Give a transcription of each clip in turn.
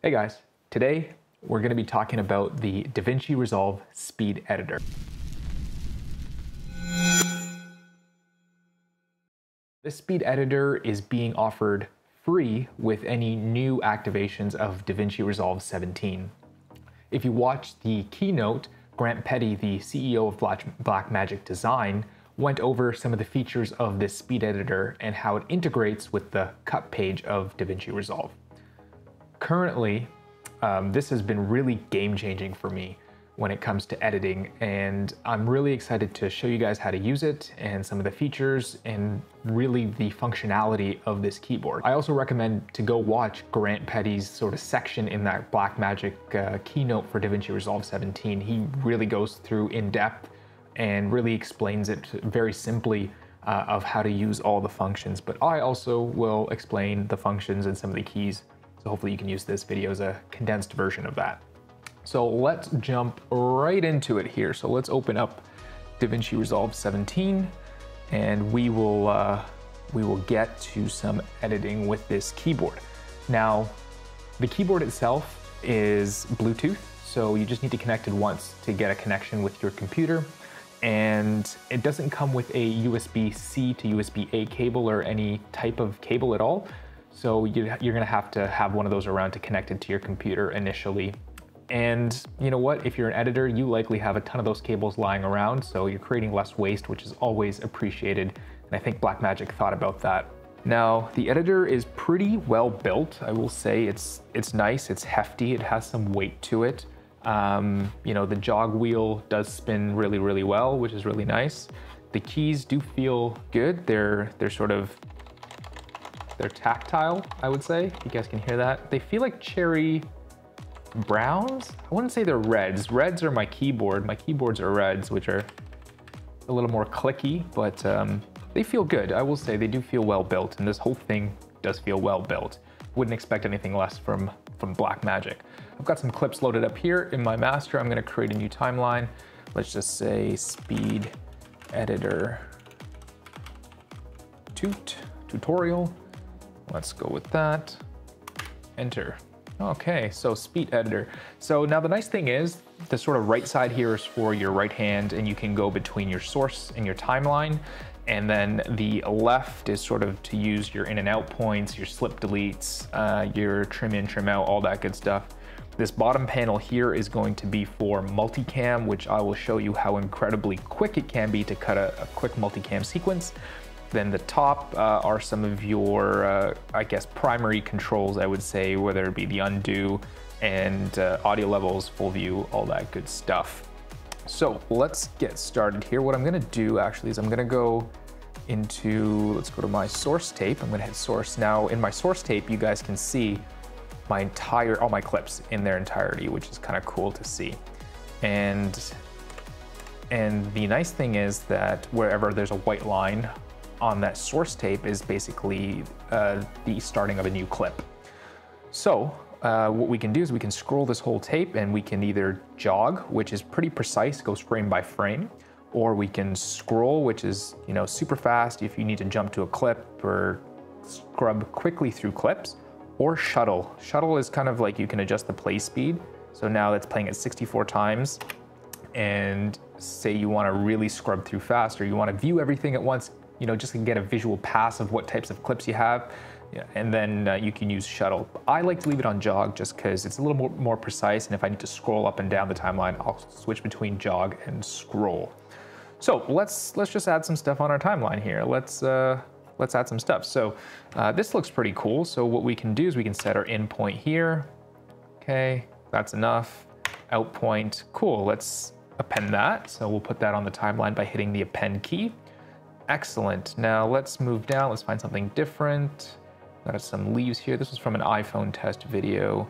Hey guys, today we're going to be talking about the DaVinci Resolve Speed Editor. This speed editor is being offered free with any new activations of DaVinci Resolve 17. If you watched the keynote, Grant Petty, the CEO of Blackmagic Design, went over some of the features of this speed editor and how it integrates with the cut page of DaVinci Resolve. Currently, this has been really game-changing for me when it comes to editing, and I'm really excited to show you guys how to use it and some of the features and really the functionality of this keyboard. I also recommend to go watch Grant Petty's sort of section in that Blackmagic keynote for DaVinci Resolve 17. He really goes through in depth and really explains it very simply of how to use all the functions, but I also will explain the functions and some of the keys. So hopefully you can use this video as a condensed version of that. So let's jump right into it here. So let's open up DaVinci Resolve 17 and we will get to some editing with this keyboard. Now, the keyboard itself is Bluetooth, so you just need to connect it once to get a connection with your computer. And it doesn't come with a USB-C to USB-A cable or any type of cable at all. So you're gonna have to have one of those around to connect it to your computer initially. And you know what, if you're an editor, you likely have a ton of those cables lying around, so you're creating less waste, which is always appreciated. And I think Blackmagic thought about that. Now, the editor is pretty well built. I will say it's nice, it's hefty, it has some weight to it. You know, the jog wheel does spin really, really well, which is really nice. The keys do feel good. They're tactile, I would say. You guys can hear that. They feel like cherry browns. I wouldn't say they're reds. Reds are my keyboard. My keyboards are reds, which are a little more clicky, but they feel good. I will say they do feel well built, and this whole thing does feel well built. Wouldn't expect anything less from Blackmagic. I've got some clips loaded up here in my master. I'm gonna create a new timeline. Let's just say speed editor tutorial. Let's go with that. Enter. Okay, so speed editor. So now the nice thing is the sort of right side here is for your right hand, and you can go between your source and your timeline. And then the left is sort of to use your in and out points, your slip deletes, your trim in, trim out, all that good stuff. This bottom panel here is going to be for multicam, which I will show you how incredibly quick it can be to cut a quick multicam sequence. Then the top are some of your, I guess, primary controls, I would say, whether it be the undo and audio levels, full view, all that good stuff. So let's get started here. What I'm gonna do actually is I'm gonna go into, let's go to my source tape. I'm gonna hit source. Now in my source tape, you guys can see all my clips in their entirety, which is kind of cool to see. And the nice thing is that wherever there's a white line on that source tape is basically the starting of a new clip. So what we can do is we can scroll this whole tape and we can either jog, which is pretty precise, goes frame by frame, or we can scroll, which is, you know, super fast if you need to jump to a clip or scrub quickly through clips, or shuttle. Shuttle is kind of like you can adjust the play speed. So now that's playing at 64 times. And say you want to really scrub through fast, or you want to view everything at once, you know, just to get a visual pass of what types of clips you have. Yeah, and then you can use shuttle. I like to leave it on jog just because it's a little more precise, and if I need to scroll up and down the timeline, I'll switch between jog and scroll. So let's just add some stuff on our timeline here. Let's add some stuff. So this looks pretty cool. So what we can do is we can set our in point here. Okay, that's enough. Out point, cool. Let's append that. So we'll put that on the timeline by hitting the append key. Excellent. Now let's move down. Let's find something different. Got some leaves here. This was from an iPhone test video.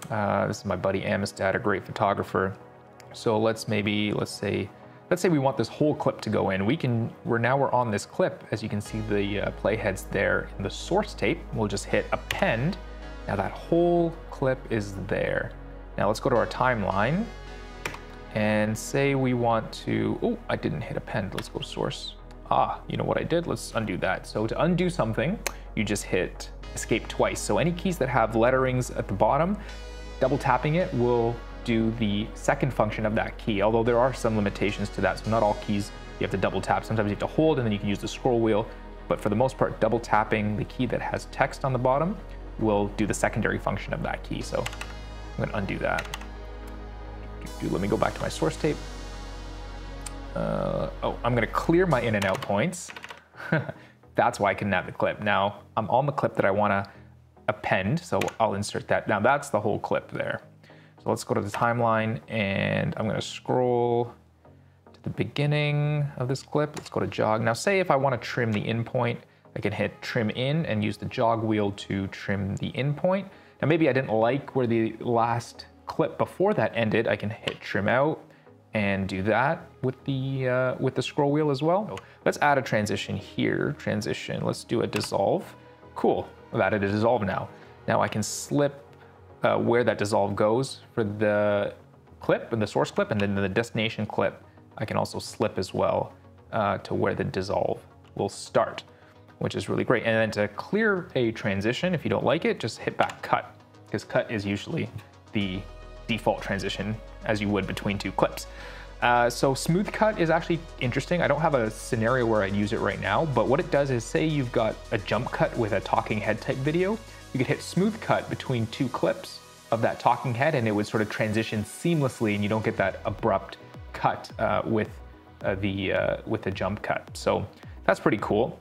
This is my buddy Amistad, a great photographer. So let's say we want this whole clip to go in. We're on this clip. As you can see, the playhead's there in the source tape. We'll just hit append. Now that whole clip is there. Now let's go to our timeline and say we want to, oh, I didn't hit append. Let's go to source. You know what I did? Let's undo that. So to undo something, you just hit escape twice. So any keys that have letterings at the bottom, double tapping it will do the second function of that key, although there are some limitations to that. So not all keys you have to double tap. Sometimes you have to hold and then you can use the scroll wheel. But for the most part, double tapping the key that has text on the bottom will do the secondary function of that key. So I'm gonna undo that. Let me go back to my source tape. Oh, I'm gonna clear my in and out points. That's why I can nab the clip. Now I'm on the clip that I wanna append, so I'll insert that. Now that's the whole clip there. So let's go to the timeline and I'm gonna scroll to the beginning of this clip. Let's go to jog. Now say if I wanna trim the in point, I can hit trim in and use the jog wheel to trim the in point. Now maybe I didn't like where the last clip before that ended. I can hit trim out and do that with the scroll wheel as well. So let's add a transition here. Transition, let's do a dissolve. Cool, I've added a dissolve now. Now I can slip where that dissolve goes for the clip and the source clip, and then the destination clip, I can also slip as well to where the dissolve will start, which is really great. And then to clear a transition, if you don't like it, just hit back cut, because cut is usually the default transition as you would between two clips. So smooth cut is actually interesting. I don't have a scenario where I'd use it right now, but what it does is say you've got a jump cut with a talking head type video, you could hit smooth cut between two clips of that talking head and it would sort of transition seamlessly and you don't get that abrupt cut with the jump cut. So that's pretty cool.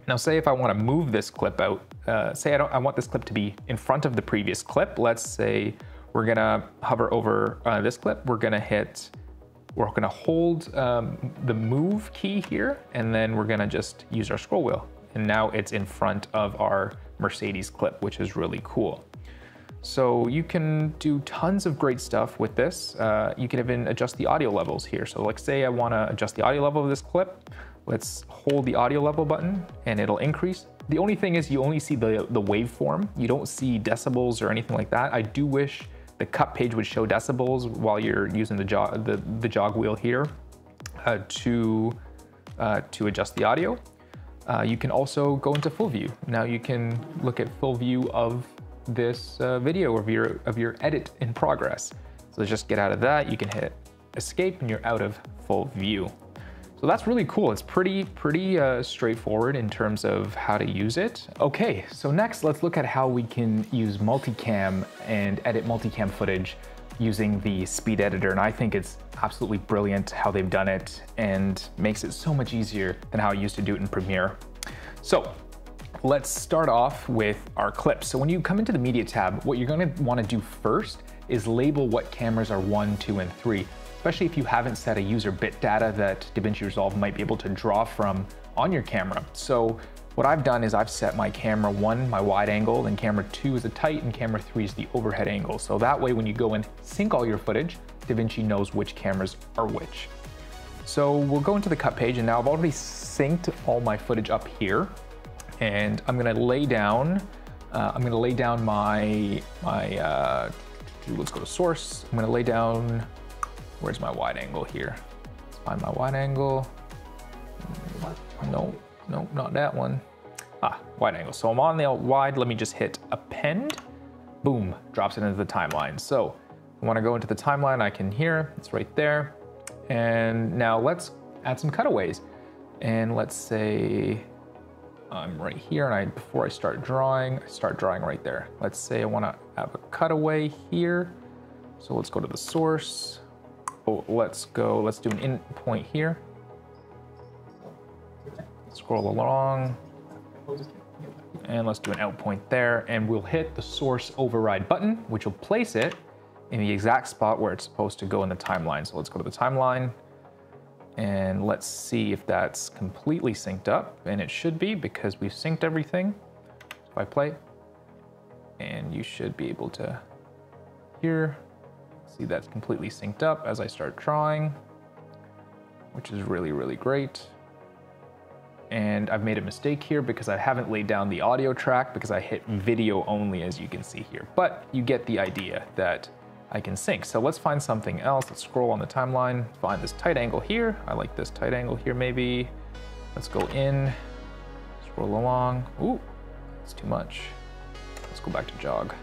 Now say if I want to move this clip out, say I want this clip to be in front of the previous clip. Let's say we're gonna hover over this clip. We're gonna hold the move key here, and then we're gonna just use our scroll wheel. And now it's in front of our Mercedes clip, which is really cool. So you can do tons of great stuff with this. You can even adjust the audio levels here. So like say I wanna adjust the audio level of this clip. Let's hold the audio level button and it'll increase. The only thing is you only see the waveform. You don't see decibels or anything like that. I do wish the cut page would show decibels while you're using the jog wheel here to adjust the audio. You can also go into full view. Now you can look at full view of this video of your edit in progress. So just get out of that. You can hit escape and you're out of full view. So that's really cool. It's pretty straightforward in terms of how to use it. Okay, so next let's look at how we can use multicam and edit multicam footage using the speed editor. And I think it's absolutely brilliant how they've done it and makes it so much easier than how I used to do it in Premiere. So let's start off with our clips. So when you come into the media tab, what you're gonna wanna do first is label what cameras are 1, 2, and 3. Especially if you haven't set a user bit data that DaVinci Resolve might be able to draw from on your camera. So what I've done is I've set my camera 1, my wide angle, and camera 2 is the tight, and camera 3 is the overhead angle. So that way when you go and sync all your footage, DaVinci knows which cameras are which. So we'll go into the cut page, and now I've already synced all my footage up here. And I'm gonna lay down, my let's go to source. I'm gonna lay down, where's my wide angle here? Let's find my wide angle. No, not that one. Wide angle. So I'm on the wide, let me just hit append. Boom, drops it into the timeline. So I wanna go into the timeline, I can hear, it's right there. And now let's add some cutaways. And let's say I'm right here and before I start drawing right there. Let's say I wanna have a cutaway here. So let's go to the source. Oh, let's do an in point here. Scroll along. And let's do an out point there. And we'll hit the source override button, which will place it in the exact spot where it's supposed to go in the timeline. So let's go to the timeline and let's see if that's completely synced up. And it should be because we've synced everything. If I play, and you should be able to hear. See, that's completely synced up as I start drawing, which is really great. And I've made a mistake here because I haven't laid down the audio track because I hit video only, as you can see here. But you get the idea that I can sync. So let's find something else. Let's scroll on the timeline, find this tight angle here. I like this tight angle here maybe. Let's go in, scroll along. Ooh, That's too much. Let's go back to jog.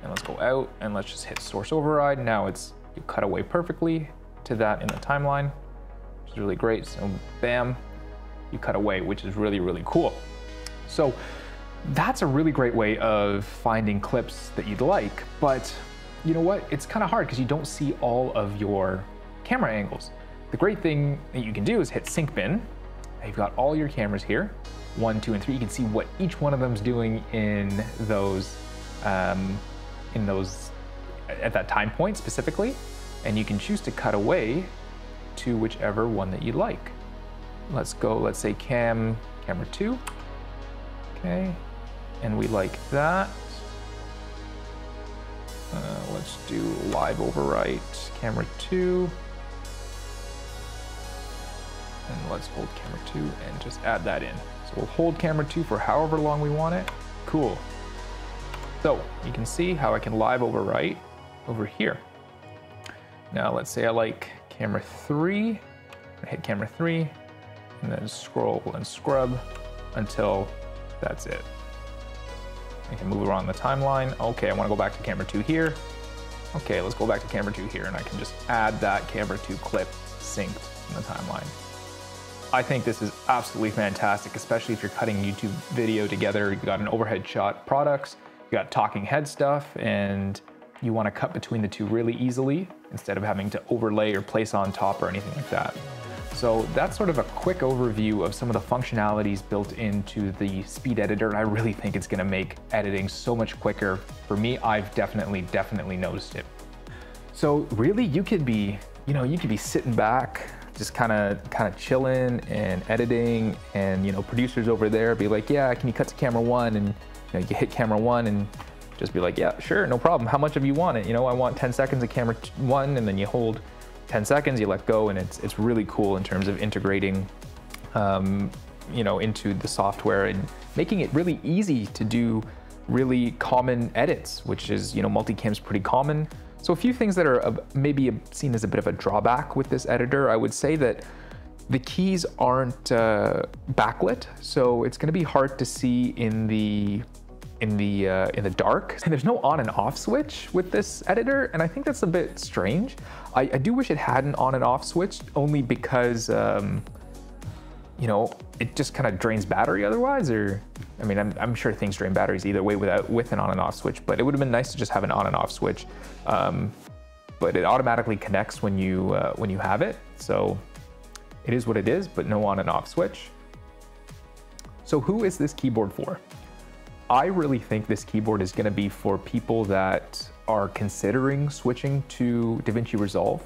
And let's go out and let's just hit source override. Now you cut away perfectly to that in the timeline, which is really great. So bam, you cut away, which is really, really cool. So that's a really great way of finding clips that you'd like, but you know what? It's kind of hard because you don't see all of your camera angles. The great thing that you can do is hit sync bin. You've got all your cameras here, 1, 2, and 3. You can see what each one of them is doing in those at that time point specifically, and you can choose to cut away to whichever one that you like. Let's go, let's say camera 2. Okay, and we like that. Let's do live overwrite camera 2. And let's hold camera 2 and just add that in. So we'll hold camera 2 for however long we want it. Cool. So you can see how I can live overwrite over here. Now let's say I like camera 3. I hit camera 3 and then scroll and scrub until that's it. I can move around the timeline. Okay, I want to go back to camera 2 here. Okay, let's go back to camera 2 here, and I can just add that camera 2 clip synced in the timeline. I think this is absolutely fantastic, especially if you're cutting YouTube video together. You've got an overhead shot products, you got talking head stuff, and you want to cut between the two really easily instead of having to overlay or place on top or anything like that. So that's sort of a quick overview of some of the functionalities built into the speed editor, and I really think it's gonna make editing so much quicker. For me, I've definitely noticed it. So really, you could be sitting back, just kind of chilling and editing, and producers over there be like, yeah, can you cut to camera 1? And you hit camera 1 and just be like, yeah, sure, no problem. How much of you want it? I want 10 seconds of camera 1, and then you hold 10 seconds, you let go, and it's really cool in terms of integrating, into the software and making it really easy to do really common edits, which is, multicam's pretty common. So a few things that are maybe seen as a bit of a drawback with this editor, I would say that the keys aren't backlit, so it's going to be hard to see in the dark. And there's no on and off switch with this editor, and I think that's a bit strange. I do wish it had an on and off switch, only because it just kind of drains battery otherwise, or I mean, I'm sure things drain batteries either way with an on and off switch, but it would have been nice to just have an on and off switch. But it automatically connects when you have it, so it is what it is, but no on and off switch. So who is this keyboard for? I really think this keyboard is going to be for people that are considering switching to DaVinci Resolve.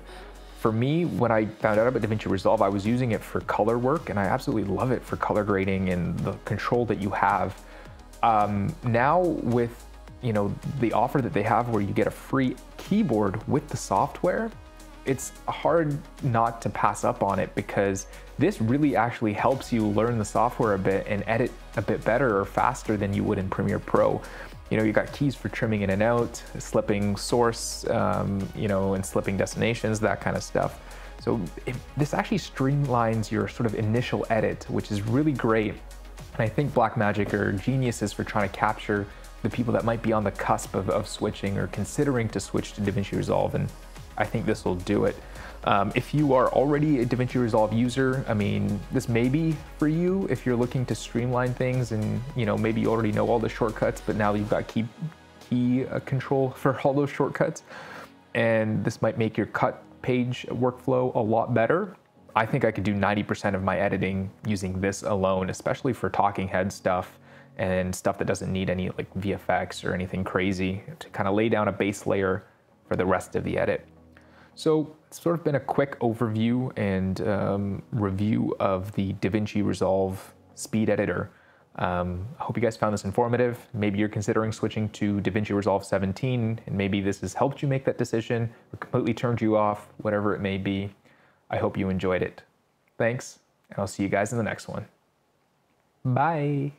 For me, when I found out about DaVinci Resolve, I was using it for color work, and I absolutely love it for color grading and the control that you have. Now with the offer that they have where you get a free keyboard with the software, it's hard not to pass up on it, because this really actually helps you learn the software a bit and edit a bit better or faster than you would in Premiere Pro. You got keys for trimming in and out, slipping source, and slipping destinations, that kind of stuff. So this actually streamlines your sort of initial edit, which is really great. And I think Blackmagic are geniuses for trying to capture the people that might be on the cusp of switching or considering to switch to DaVinci Resolve, and I think this will do it. If you are already a DaVinci Resolve user, I mean, this may be for you if you're looking to streamline things, and maybe you already know all the shortcuts, but now you've got key control for all those shortcuts, and this might make your cut page workflow a lot better. I think I could do 90% of my editing using this alone, especially for talking head stuff and stuff that doesn't need any like VFX or anything crazy, to kind of lay down a base layer for the rest of the edit. So it's sort of been a quick overview and review of the DaVinci Resolve speed editor. I hope you guys found this informative. Maybe you're considering switching to DaVinci Resolve 17, and maybe this has helped you make that decision or completely turned you off, whatever it may be. I hope you enjoyed it. Thanks, and I'll see you guys in the next one. Bye.